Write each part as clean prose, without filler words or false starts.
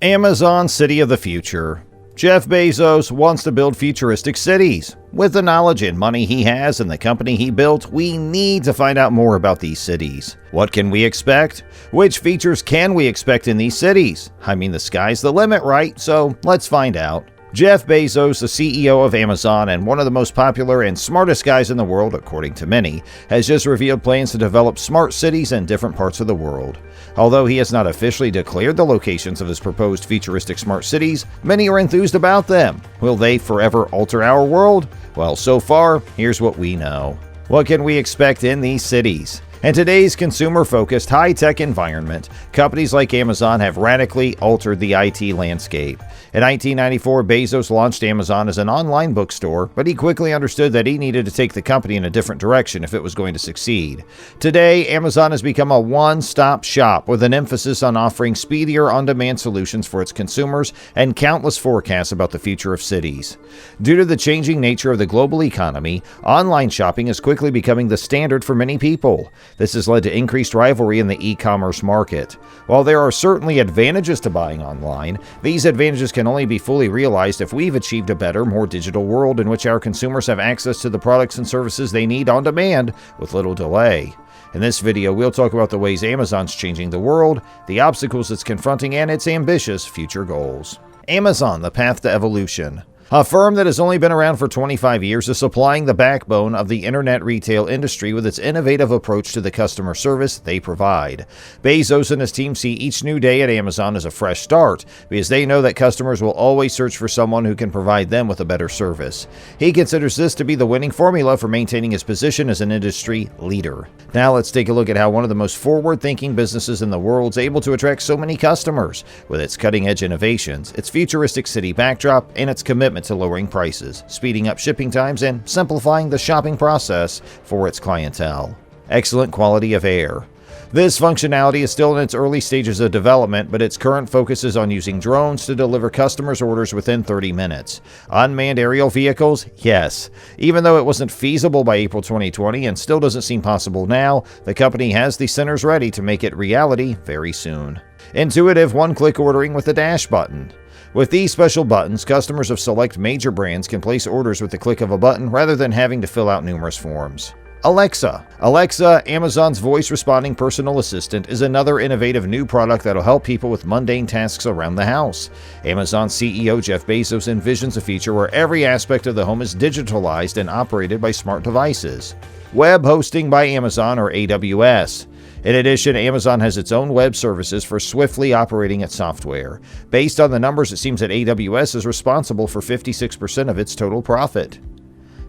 Amazon City of the Future. Jeff Bezos wants to build futuristic cities. With the knowledge and money he has and the company he built, we need to find out more about these cities. What can we expect? Which features can we expect in these cities? I mean, the sky's the limit, right? So let's find out. Jeff Bezos, the CEO of Amazon and one of the most popular and smartest guys in the world, according to many, has just revealed plans to develop smart cities in different parts of the world. Although he has not officially declared the locations of his proposed futuristic smart cities, many are enthused about them. Will they forever alter our world? Well, so far, here's what we know. What can we expect in these cities? In today's consumer-focused, high-tech environment, companies like Amazon have radically altered the IT landscape. In 1994, Bezos launched Amazon as an online bookstore, but he quickly understood that he needed to take the company in a different direction if it was going to succeed. Today, Amazon has become a one-stop shop with an emphasis on offering speedier, on-demand solutions for its consumers and countless forecasts about the future of cities. Due to the changing nature of the global economy, online shopping is quickly becoming the standard for many people. This has led to increased rivalry in the e-commerce market. While there are certainly advantages to buying online, these advantages can only be fully realized if we've achieved a better, more digital world in which our consumers have access to the products and services they need on demand with little delay. In this video, we'll talk about the ways Amazon's changing the world, the obstacles it's confronting, and its ambitious future goals. Amazon, the path to evolution. A firm that has only been around for 25 years is supplying the backbone of the internet retail industry with its innovative approach to the customer service they provide. Bezos and his team see each new day at Amazon as a fresh start because they know that customers will always search for someone who can provide them with a better service. He considers this to be the winning formula for maintaining his position as an industry leader. Now let's take a look at how one of the most forward-thinking businesses in the world is able to attract so many customers with its cutting-edge innovations, its futuristic city backdrop, and its commitment to lowering prices, speeding up shipping times, and simplifying the shopping process for its clientele. Excellent quality of air. This functionality is still in its early stages of development, but its current focus is on using drones to deliver customers' orders within 30 minutes. Unmanned aerial vehicles? Yes. Even though it wasn't feasible by April 2020 and still doesn't seem possible now, the company has the centers ready to make it reality very soon. Intuitive one-click ordering with a dash button. With these special buttons, customers of select major brands can place orders with the click of a button rather than having to fill out numerous forms. Alexa. Alexa, Amazon's voice-responding personal assistant, is another innovative new product that'll help people with mundane tasks around the house. Amazon CEO Jeff Bezos envisions a future where every aspect of the home is digitalized and operated by smart devices. Web hosting by Amazon, or AWS. In addition, Amazon has its own web services for swiftly operating its software. Based on the numbers, it seems that AWS is responsible for 56% of its total profit.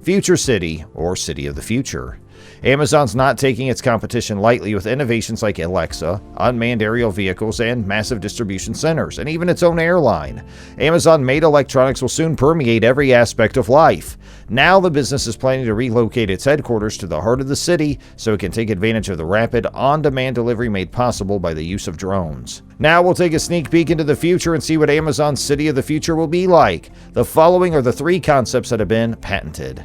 Future City, or City of the Future. Amazon's not taking its competition lightly with innovations like Alexa, unmanned aerial vehicles, and massive distribution centers, and even its own airline. Amazon-made electronics will soon permeate every aspect of life. Now the business is planning to relocate its headquarters to the heart of the city so it can take advantage of the rapid, on-demand delivery made possible by the use of drones. Now we'll take a sneak peek into the future and see what Amazon's City of the Future will be like. The following are the three concepts that have been patented.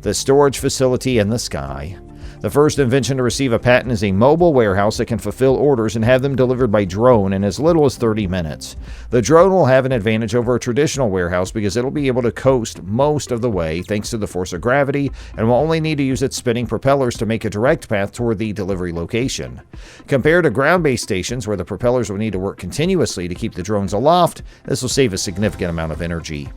The storage facility in the sky. The first invention to receive a patent is a mobile warehouse that can fulfill orders and have them delivered by drone in as little as 30 minutes. The drone will have an advantage over a traditional warehouse because it'll be able to coast most of the way thanks to the force of gravity and will only need to use its spinning propellers to make a direct path toward the delivery location. Compared to ground-based stations where the propellers will need to work continuously to keep the drones aloft, this will save a significant amount of energy.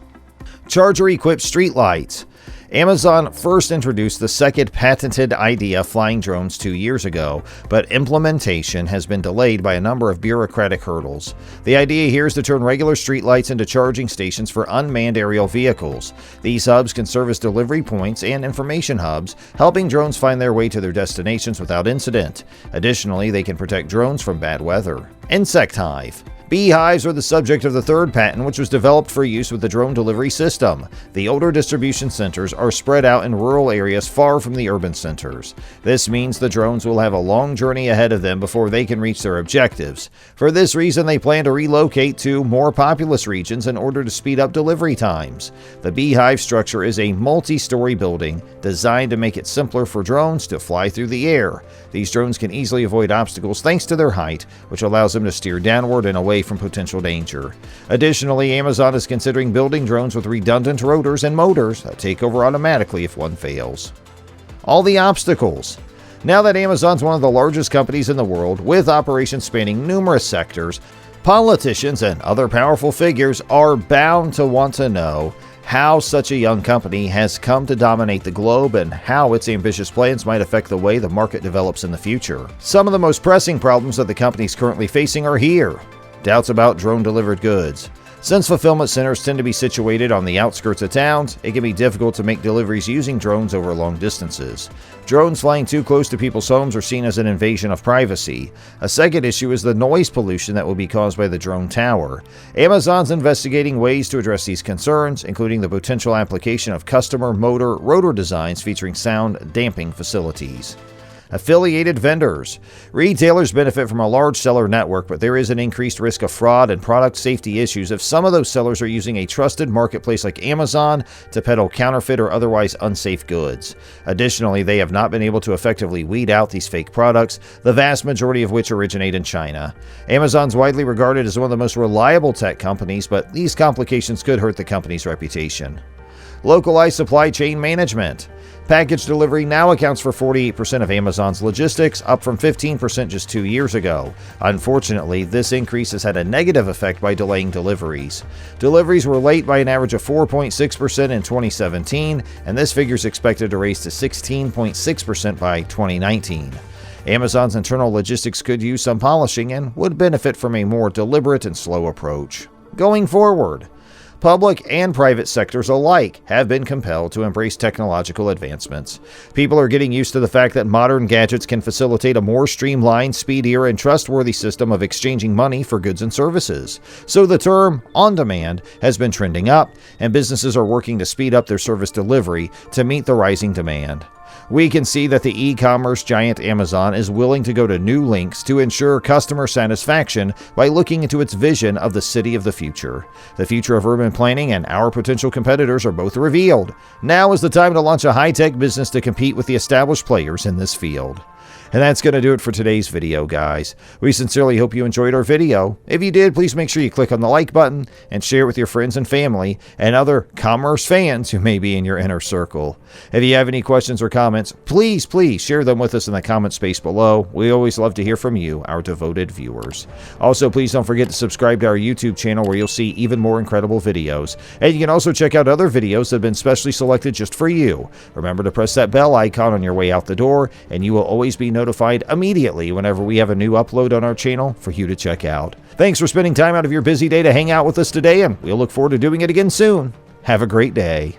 Charger-equipped streetlights. Amazon first introduced the second patented idea, flying drones, 2 years ago, but implementation has been delayed by a number of bureaucratic hurdles. The idea here is to turn regular streetlights into charging stations for unmanned aerial vehicles. These hubs can serve as delivery points and information hubs, helping drones find their way to their destinations without incident. Additionally, they can protect drones from bad weather. Insect hive. Beehives are the subject of the third patent, which was developed for use with the drone delivery system. The older distribution centers are spread out in rural areas far from the urban centers. This means the drones will have a long journey ahead of them before they can reach their objectives. For this reason, they plan to relocate to more populous regions in order to speed up delivery times. The beehive structure is a multi-story building designed to make it simpler for drones to fly through the air. These drones can easily avoid obstacles thanks to their height, which allows them to steer downward and away away from potential danger. Additionally, Amazon is considering building drones with redundant rotors and motors that take over automatically if one fails. All the obstacles. Now that Amazon's one of the largest companies in the world, with operations spanning numerous sectors, politicians and other powerful figures are bound to want to know how such a young company has come to dominate the globe and how its ambitious plans might affect the way the market develops in the future. Some of the most pressing problems that the company is currently facing are here. Doubts about drone-delivered goods. Since fulfillment centers tend to be situated on the outskirts of towns, it can be difficult to make deliveries using drones over long distances. Drones flying too close to people's homes are seen as an invasion of privacy. A second issue is the noise pollution that will be caused by the drone tower. Amazon's investigating ways to address these concerns, including the potential application of customer motor rotor designs featuring sound damping facilities. Affiliated vendors. Retailers benefit from a large seller network, but there is an increased risk of fraud and product safety issues if some of those sellers are using a trusted marketplace like Amazon to peddle counterfeit or otherwise unsafe goods. Additionally, they have not been able to effectively weed out these fake products, the vast majority of which originate in China. Amazon's widely regarded as one of the most reliable tech companies, but these complications could hurt the company's reputation. Localized supply chain management. Package delivery now accounts for 48% of Amazon's logistics, up from 15% just 2 years ago. Unfortunately, this increase has had a negative effect by delaying deliveries. Deliveries were late by an average of 4.6% in 2017, and this figure is expected to rise to 16.6% by 2019. Amazon's internal logistics could use some polishing and would benefit from a more deliberate and slow approach. Going forward, public and private sectors alike have been compelled to embrace technological advancements. People are getting used to the fact that modern gadgets can facilitate a more streamlined, speedier, and trustworthy system of exchanging money for goods and services. So the term on demand has been trending up, and businesses are working to speed up their service delivery to meet the rising demand. We can see that the e-commerce giant Amazon is willing to go to new lengths to ensure customer satisfaction by looking into its vision of the city of the future. The future of urban planning and our potential competitors are both revealed. Now is the time to launch a high-tech business to compete with the established players in this field. And that's going to do it for today's video, guys. We sincerely hope you enjoyed our video. If you did, please make sure you click on the like button and share it with your friends and family and other commerce fans who may be in your inner circle. If you have any questions or comments, please share them with us in the comment space below. We always love to hear from you, our devoted viewers. Also, please don't forget to subscribe to our YouTube channel where you'll see even more incredible videos. And you can also check out other videos that have been specially selected just for you. Remember to press that bell icon on your way out the door, and you will always be notified immediately whenever we have a new upload on our channel for you to check out. Thanks for spending time out of your busy day to hang out with us today, and we'll look forward to doing it again soon. Have a great day.